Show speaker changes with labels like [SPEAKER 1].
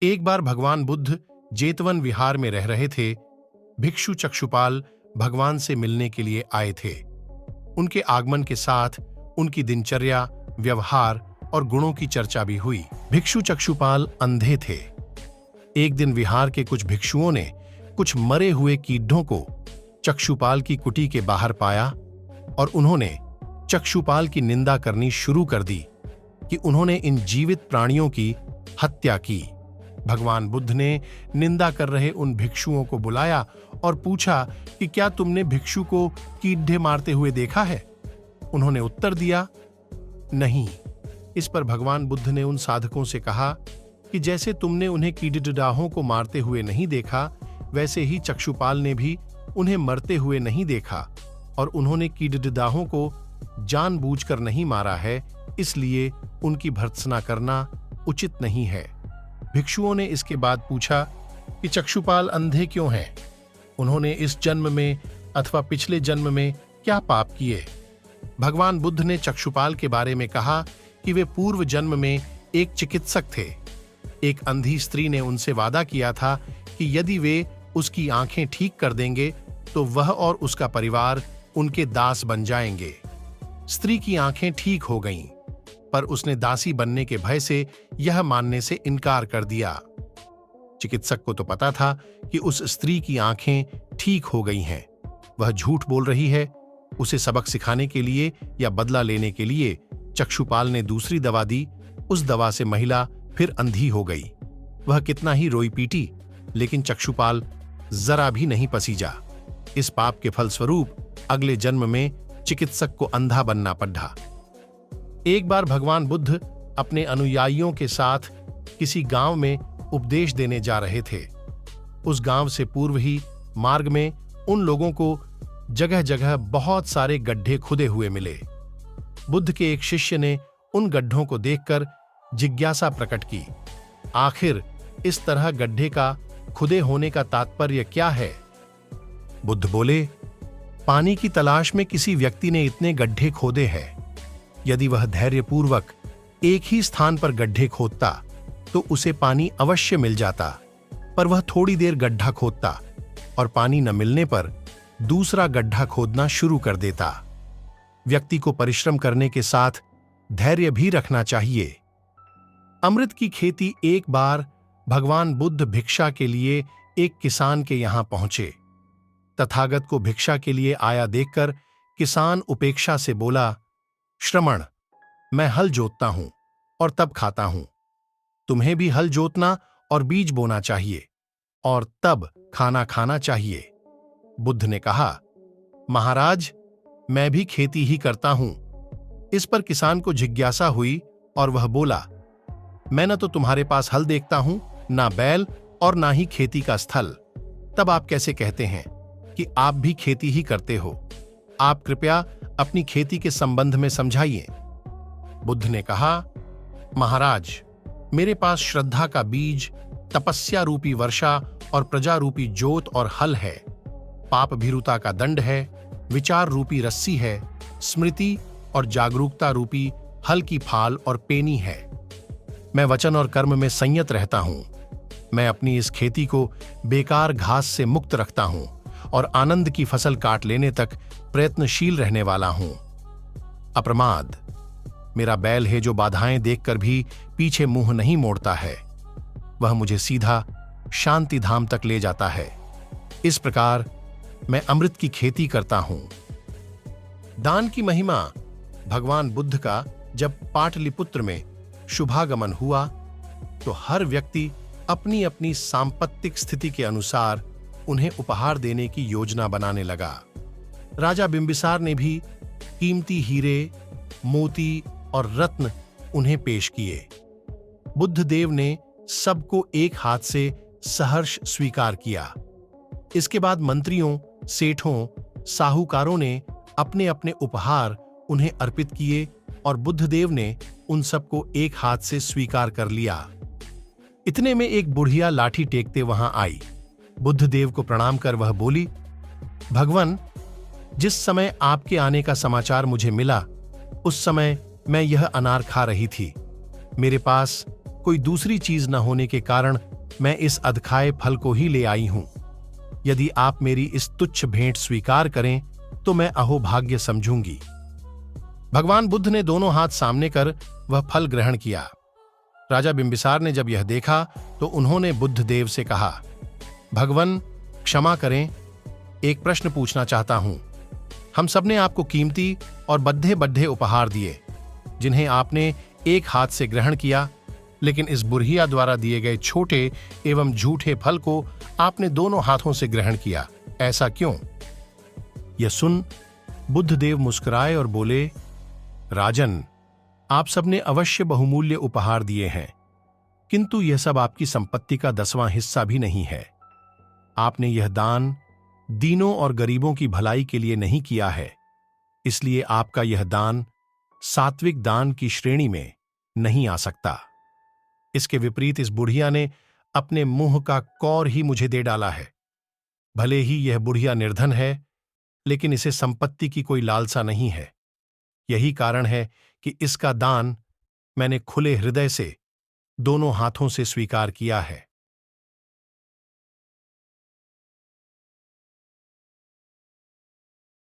[SPEAKER 1] एक बार भगवान बुद्ध जेतवन विहार में रह रहे थे। भिक्षु चक्षुपाल भगवान से मिलने के लिए आए थे। उनके आगमन के साथ उनकी दिनचर्या, व्यवहार और गुणों की चर्चा भी हुई। भिक्षु चक्षुपाल अंधे थे। एक दिन विहार के कुछ भिक्षुओं ने कुछ मरे हुए कीड़ों को चक्षुपाल की कुटी के बाहर पाया और उन्होंने चक्षुपाल की निंदा करनी शुरू कर दी कि उन्होंने इन जीवित प्राणियों की हत्या की। भगवान बुद्ध ने निंदा कर रहे उन भिक्षुओं को बुलाया और पूछा कि क्या तुमने भिक्षु को कीड़े मारते हुए देखा है? उन्होंने उत्तर दिया, नहीं। इस पर भगवान बुद्ध ने उन साधकों से कहा कि जैसे तुमने उन्हें कीड़ेदाहों को मारते हुए नहीं देखा, वैसे ही चक्षुपाल ने भी उन्हें मरते हुए नहीं देखा और उन्होंने कीड़ेदाहों को जानबूझकर नहीं मारा है, इसलिए उनकी भर्त्सना करना उचित नहीं है। भिक्षुओं ने इसके बाद पूछा कि चक्षुपाल अंधे क्यों हैं? उन्होंने इस जन्म में अथवा पिछले जन्म में क्या पाप किए? भगवान बुद्ध ने चक्षुपाल के बारे में कहा कि वे पूर्व जन्म में एक चिकित्सक थे। एक अंधी स्त्री ने उनसे वादा किया था कि यदि वे उसकी आंखें ठीक कर देंगे तो वह और उसका परिवार उनके दास बन जाएंगे। स्त्री की आंखें ठीक हो गईं, पर उसने दासी बनने के भय से यह मानने से इनकार कर दिया। चिकित्सक को तो पता था कि उस स्त्री की आंखें ठीक हो गई हैं। वह झूठ बोल रही है। उसे सबक सिखाने के लिए या बदला लेने के लिए चक्षुपाल ने दूसरी दवा दी। उस दवा से महिला फिर अंधी हो गई। वह कितना ही रोई पीटी, लेकिन चक्षुपाल जरा भी नहीं पसीजा। इस पाप के फलस्वरूप अगले जन्म में चिकित्सक को अंधा बनना पड़ा। एक बार भगवान बुद्ध अपने अनुयायियों के साथ किसी गांव में उपदेश देने जा रहे थे। उस गांव से पूर्व ही मार्ग में उन लोगों को जगह जगह बहुत सारे गड्ढे खुदे हुए मिले। बुद्ध के एक शिष्य ने उन गड्ढों को देखकर जिज्ञासा प्रकट की, आखिर इस तरह गड्ढे का खुदे होने का तात्पर्य क्या है? बुद्ध बोले, पानी की तलाश में किसी व्यक्ति ने इतने गड्ढे खोदे हैं। यदि वह धैर्यपूर्वक एक ही स्थान पर गड्ढे खोदता तो उसे पानी अवश्य मिल जाता, पर वह थोड़ी देर गड्ढा खोदता और पानी न मिलने पर दूसरा गड्ढा खोदना शुरू कर देता। व्यक्ति को परिश्रम करने के साथ धैर्य भी रखना चाहिए। अमृत की खेती। एक बार भगवान बुद्ध भिक्षा के लिए एक किसान के यहां पहुंचे। तथागत को भिक्षा के लिए आया देखकर किसान उपेक्षा से बोला, श्रमण, मैं हल जोतता हूं और तब खाता हूं। तुम्हें भी हल जोतना और बीज बोना चाहिए और तब खाना खाना चाहिए। बुद्ध ने कहा, महाराज, मैं भी खेती ही करता हूं। इस पर किसान को जिज्ञासा हुई और वह बोला, मैं न तो तुम्हारे पास हल देखता हूं, ना बैल और ना ही खेती का स्थल। तब आप कैसे कहते हैं कि आप भी खेती ही करते हो? आप कृपया अपनी खेती के संबंध में समझाइए। बुद्ध ने कहा, महाराज, मेरे पास श्रद्धा का बीज, तपस्या रूपी वर्षा और प्रजा रूपी जोत और हल है। पाप भीरुता का दंड है, विचार रूपी रस्सी है, स्मृति और जागरूकता रूपी हल की फाल और पेनी है। मैं वचन और कर्म में संयत रहता हूं। मैं अपनी इस खेती को बेकार घास से मुक्त रखता हूं और आनंद की फसल काट लेने तक प्रयत्नशील रहने वाला हूं। अप्रमाद, मेरा बैल है जो बाधाएं देखकर भी पीछे मुंह नहीं मोड़ता है। वह मुझे सीधा शांति धाम तक ले जाता है। इस प्रकार मैं अमृत की खेती करता हूं। दान की महिमा। भगवान बुद्ध का जब पाटलिपुत्र में शुभागमन हुआ तो हर व्यक्ति अपनी अपनी सांपत्तिक स्थिति के अनुसार उन्हें उपहार देने की योजना बनाने लगा। राजा बिंबिसार ने भी कीमती हीरे, मोती और रत्न उन्हें पेश किए। बुद्ध देव ने सबको एक हाथ से सहर्ष स्वीकार किया। इसके बाद मंत्रियों, सेठों, साहूकारों ने अपने अपने उपहार उन्हें अर्पित किए और बुद्धदेव ने उन सबको एक हाथ से स्वीकार कर लिया। इतने में एक बुढ़िया लाठी टेकते वहां आई। बुद्धदेव को प्रणाम कर वह बोली, भगवन, जिस समय आपके आने का समाचार मुझे मिला उस समय मैं यह अनार खा रही थी। मेरे पास कोई दूसरी चीज न होने के कारण मैं इस अधखाए फल को ही ले आई हूं। यदि आप मेरी इस तुच्छ भेंट स्वीकार करें तो मैं अहोभाग्य समझूंगी। भगवान बुद्ध ने दोनों हाथ सामने कर वह फल ग्रहण किया। राजा बिंबिसार ने जब यह देखा तो उन्होंने बुद्ध देव से कहा, भगवन क्षमा करें, एक प्रश्न पूछना चाहता हूं। हम सबने आपको कीमती और बद्धे बद्धे उपहार दिए जिन्हें आपने एक हाथ से ग्रहण किया, लेकिन इस बुढ़िया द्वारा दिए गए छोटे एवं झूठे फल को आपने दोनों हाथों से ग्रहण किया, ऐसा क्यों? यह सुन बुद्धदेव मुस्कुराए और बोले, राजन, आप सबने अवश्य बहुमूल्य उपहार दिए हैं, किंतु यह सब आपकी संपत्ति का 10वां हिस्सा भी नहीं है। आपने यह दान दीनों और गरीबों की भलाई के लिए नहीं किया है, इसलिए आपका यह दान सात्विक दान की श्रेणी में नहीं आ सकता। इसके विपरीत इस बुढ़िया ने अपने मुंह का कौर ही मुझे दे डाला है। भले ही यह बुढ़िया निर्धन है, लेकिन इसे संपत्ति की कोई लालसा नहीं है। यही कारण है कि इसका दान मैंने खुले हृदय से दोनों हाथों से स्वीकार किया है।